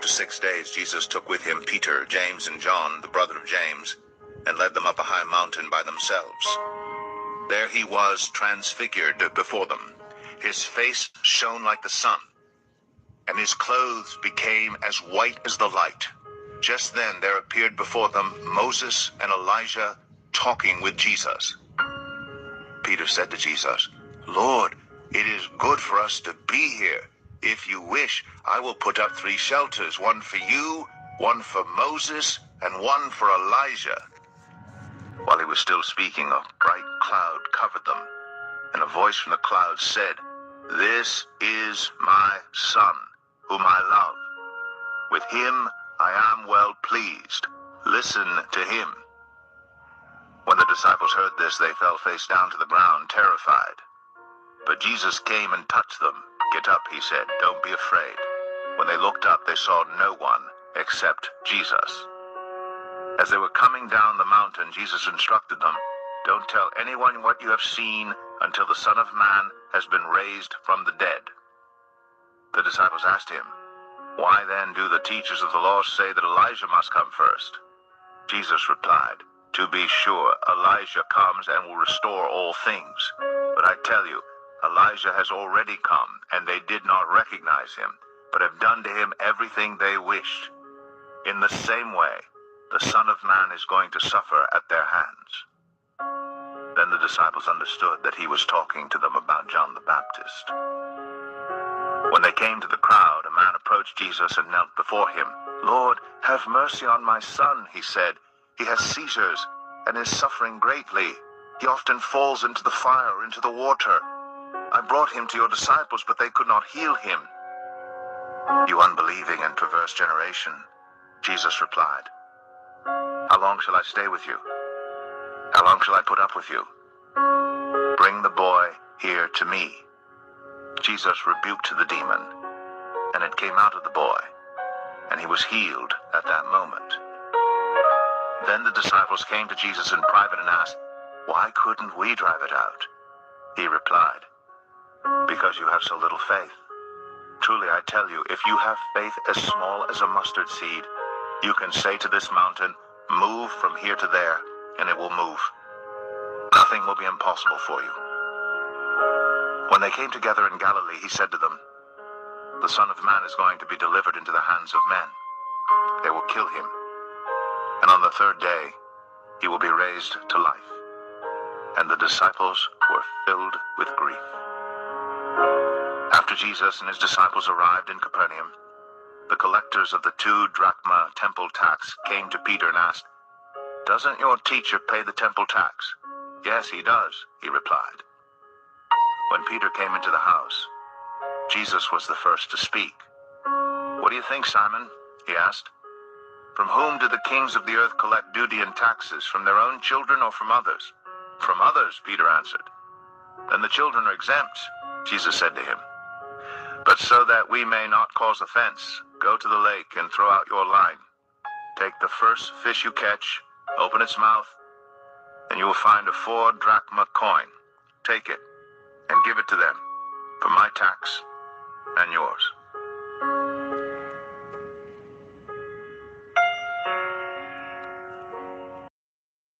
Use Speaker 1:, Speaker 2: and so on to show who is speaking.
Speaker 1: After 6 days, Jesus took with him Peter, James, and John, the brother of James, and led them up a high mountain by themselves. There he was transfigured before them. His face shone like the sun, and his clothes became as white as the light. Just then there appeared before them Moses and Elijah talking with Jesus. Peter said to Jesus, "Lord, it is good for us to be here. If you wish, I will put up 3 shelters, one for you, one for Moses, and one for Elijah." While he was still speaking, a bright cloud covered them, and a voice from the cloud said, "This is my Son, whom I love. With him I am well pleased. Listen to him." When the disciples heard this, they fell face down to the ground, terrified. But Jesus came and touched them. "Get up," he said. "Don't be afraid." When they looked up, they saw no one except Jesus. As they were coming down the mountain, Jesus instructed them, "Don't tell anyone what you have seen until the Son of Man has been raised from the dead." The disciples asked him, "Why then do the teachers of the law say that Elijah must come first?" Jesus replied, "To be sure, Elijah comes and will restore all things. But I tell you, Elijah has already come, and they did not recognize him, but have done to him everything they wished. In the same way, the Son of Man is going to suffer at their hands." Then the disciples understood that he was talking to them about John the Baptist. When they came to the crowd, a man approached Jesus and knelt before him. "Lord, have mercy on my son," he said. "He has seizures and is suffering greatly. He often falls into the fire or into the water. I brought him to your disciples, but they could not heal him." "You unbelieving and perverse generation," Jesus replied. "How long shall I stay with you? How long shall I put up with you? Bring the boy here to me." Jesus rebuked the demon, and it came out of the boy, and he was healed at that moment. Then the disciples came to Jesus in private and asked, "Why couldn't we drive it out?" He replied, "Because you have so little faith. Truly I tell you, if you have faith as small as a mustard seed, you can say to this mountain, 'Move from here to there,' and it will move. Nothing will be impossible for you." When they came together in Galilee, he said to them, "The Son of Man is going to be delivered into the hands of men. They will kill him, and on the 3rd day he will be raised to life." And the disciples were filled with grief. After Jesus and his disciples arrived in Capernaum, the collectors of the 2 drachma temple tax came to Peter and asked, "Doesn't your teacher pay the temple tax?" "Yes, he does," he replied. When Peter came into the house, Jesus was the first to speak. "What do you think, Simon?" he asked. "From whom do the kings of the earth collect duty and taxes? From their own children or from others?" "From others," Peter answered. "Then the children are exempt," Jesus said to him. "But so that we may not cause offense, go to the lake and throw out your line. Take the first fish you catch, open its mouth, and you will find a 4 drachma coin. Take it and give it to them for my tax and yours."